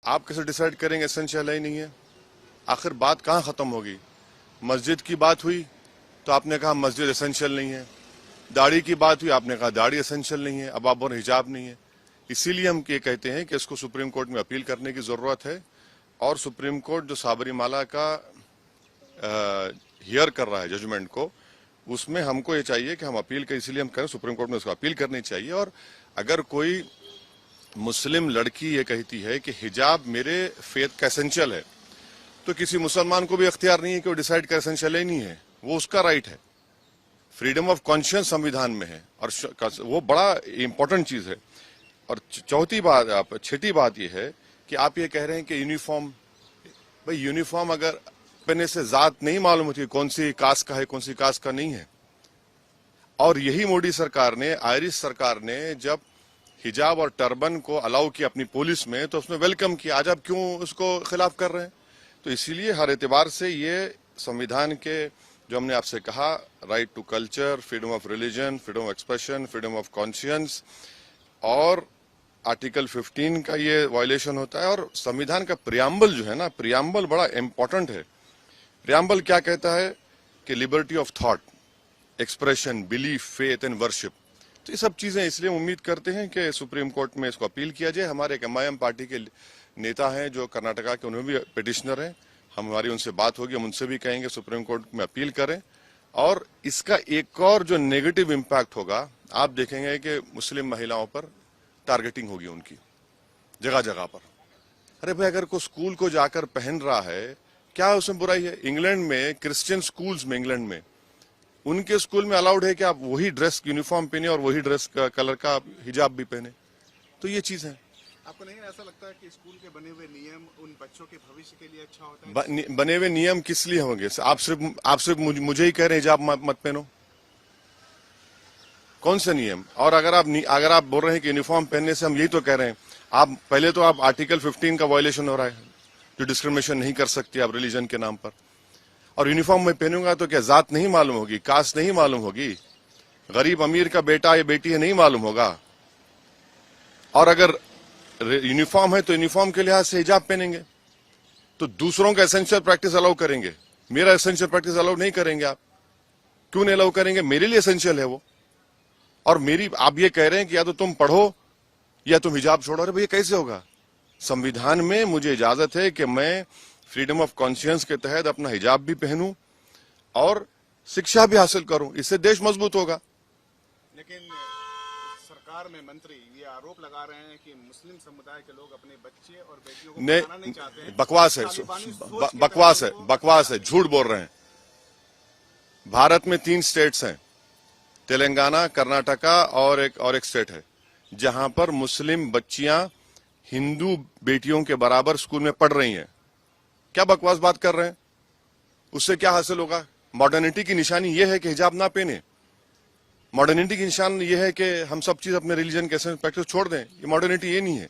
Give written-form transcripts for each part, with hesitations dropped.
आप कैसे डिसाइड करेंगे एसेंशियल है ही नहीं है? आखिर बात कहाँ खत्म होगी? मस्जिद की बात हुई तो आपने कहा मस्जिद एसेंशियल नहीं है, दाढ़ी की बात हुई आपने कहा दाढ़ी एसेंशियल नहीं है, अब आप बोल हिजाब नहीं है। इसीलिए हम ये कहते हैं कि इसको सुप्रीम कोर्ट में अपील करने की जरूरत है और सुप्रीम कोर्ट जो साबरीमाला का हियर कर रहा है जजमेंट को, उसमें हमको ये चाहिए कि हम अपील करें, इसीलिए हम कहें सुप्रीम कोर्ट में उसको अपील करनी चाहिए। और अगर कोई मुस्लिम लड़की ये कहती है कि हिजाब मेरे फेथ का एसेंशियल है, तो किसी मुसलमान को भी इख्तियार नहीं है कि वो डिसाइड कर एसेंशियल ही नहीं है, वो उसका राइट है। फ्रीडम ऑफ कॉन्शियंस संविधान में है और वो बड़ा इंपॉर्टेंट चीज है। और छठी बात ये है कि आप ये कह रहे हैं कि यूनिफॉर्म, भाई यूनिफॉर्म अगर पहनने से जात नहीं मालूम होती कौन सी कास्ट का है कौन सी कास्ट का नहीं है। और यही मोदी सरकार ने, आयरिश सरकार ने जब हिजाब और टर्बन को अलाउ किया अपनी पुलिस में तो उसमें वेलकम किया। आज आप क्यों उसको खिलाफ कर रहे हैं? तो इसीलिए हर एतबार से ये संविधान के जो हमने आपसे कहा, right to culture, freedom of religion, freedom of expression, freedom of conscience, और आर्टिकल 15 का ये वायलेशन होता है। और संविधान का प्रियम्बल जो है ना, प्रियम्बल बड़ा इंपॉर्टेंट है। प्रियम्बल क्या कहता है कि liberty of thought, expression, belief, faith and worship. तो ये सब चीजें, इसलिए उम्मीद करते हैं कि सुप्रीम कोर्ट में इसको अपील किया जाए। हमारे एक MIM पार्टी के नेता हैं जो कर्नाटका के, उन्होंने भी पिटिशनर हैं, हमारी उनसे बात होगी, हम उनसे भी कहेंगे सुप्रीम कोर्ट में अपील करें। और इसका एक और जो नेगेटिव इम्पैक्ट होगा, आप देखेंगे कि मुस्लिम महिलाओं पर टारगेटिंग होगी उनकी जगह जगह पर। अरे भाई, अगर कोई स्कूल को जाकर पहन रहा है, क्या उसमें बुराई है? इंग्लैंड में क्रिश्चियन स्कूल्स में, इंग्लैंड में उनके स्कूल में अलाउड है कि आप वही ड्रेस यूनिफॉर्म पहने और वही ड्रेस का कलर का हिजाब भी पहने। तो ये चीज है। आपको नहीं ऐसा लगता है कि स्कूल के बने हुए नियम उन बच्चों के भविष्य के लिए अच्छा होता है? बने हुए नियम किस लिए होंगे? आप सिर्फ मुझे ही कह रहे हैं हिजाब मत पहनो? कौन से नियम? और अगर आप बोल रहे हैं कि यूनिफॉर्म पहनने से, हम यही तो कह रहे हैं, आप पहले तो आप आर्टिकल 15 का वायलेशन हो रहा है, जो डिस्क्रिमिनेशन नहीं कर सकती आप रिलीजन के नाम पर। और यूनिफॉर्म में पहनूंगा तो क्या जात नहीं मालूम होगी, कास्ट नहीं मालूम होगी, गरीब अमीर का बेटा या बेटी है नहीं मालूम होगा? और अगर यूनिफॉर्म है तो यूनिफॉर्म के लिहाज से हिजाब पहनेंगे, तो दूसरों का एसेंशियल प्रैक्टिस अलाउ करेंगे, मेरा एसेंशियल प्रैक्टिस अलाउ नहीं करेंगे। आप क्यों नहीं अलाउ करेंगे? मेरे लिए एसेंशियल है वो। और आप ये कह रहे हैं कि या तो तुम पढ़ो या तुम हिजाब छोड़ो। अरे भैया, कैसे होगा? संविधान में मुझे इजाजत है कि मैं फ्रीडम ऑफ कॉन्शियंस के तहत अपना हिजाब भी पहनूं और शिक्षा भी हासिल करूं, इससे देश मजबूत होगा। लेकिन सरकार में मंत्री ये आरोप लगा रहे हैं कि मुस्लिम समुदाय के लोग अपने बच्चे और बेटियों को पढ़ाना नहीं चाहते हैं। बकवास है, झूठ बोल रहे हैं। भारत में 3 स्टेट्स हैं, तेलंगाना, कर्नाटका और एक स्टेट है, जहां पर मुस्लिम बच्चियां हिंदू बेटियों के बराबर स्कूल में पढ़ रही हैं। क्या बकवास बात कर रहे हैं? उससे क्या हासिल होगा? मॉडर्निटी की निशानी यह है कि हिजाब ना पहने। मॉडर्निटी की निशान यह है कि हम सब चीज अपने रिलीजन के प्रैक्टिस छोड़ दें। ये मॉडर्निटी ये नहीं है,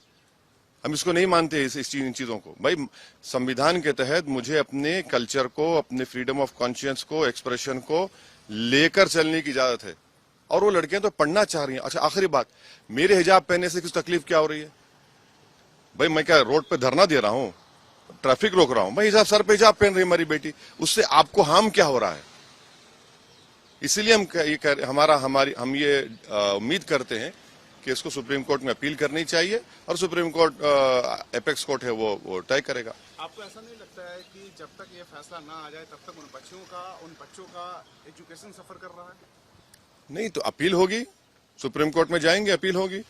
हम इसको नहीं मानते इन चीजों को। भाई, संविधान के तहत मुझे अपने कल्चर को, अपने फ्रीडम ऑफ कॉन्शियंस को, एक्सप्रेशन को लेकर चलने की इजाजत है। और वो लड़कियां तो पढ़ना चाह रही हैं। अच्छा, आखिरी बात, मेरे हिजाब पहनने से किस तकलीफ क्या हो रही है? भाई, मैं क्या रोड पे धरना दे रहा हूं, ट्रैफिक रोक रहा हूं? भाई, हिजाब, सर पे हिजाब पहन रही है हमारी बेटी, उससे आपको हार्म क्या हो रहा है? इसीलिए हम ये उम्मीद करते हैं कि इसको सुप्रीम कोर्ट में अपील करनी चाहिए और सुप्रीम कोर्ट, एपेक्स कोर्ट है, वो तय करेगा। आपको ऐसा नहीं लगता है कि जब तक ये फैसला ना आ जाए तब तक उन बच्चों का एजुकेशन सफर कर रहा है? नहीं तो अपील होगी, सुप्रीम कोर्ट में जाएंगे, अपील होगी।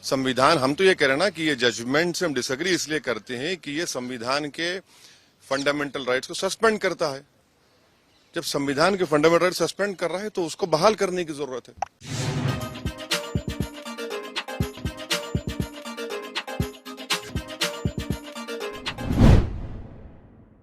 संविधान, हम तो ये कह रहे हैं ना कि ये जजमेंट से हम डिसएग्री इसलिए करते हैं कि ये संविधान के फंडामेंटल राइट्स को सस्पेंड करता है। जब संविधान के फंडामेंटल राइट्स सस्पेंड कर रहा है तो उसको बहाल करने की जरूरत है।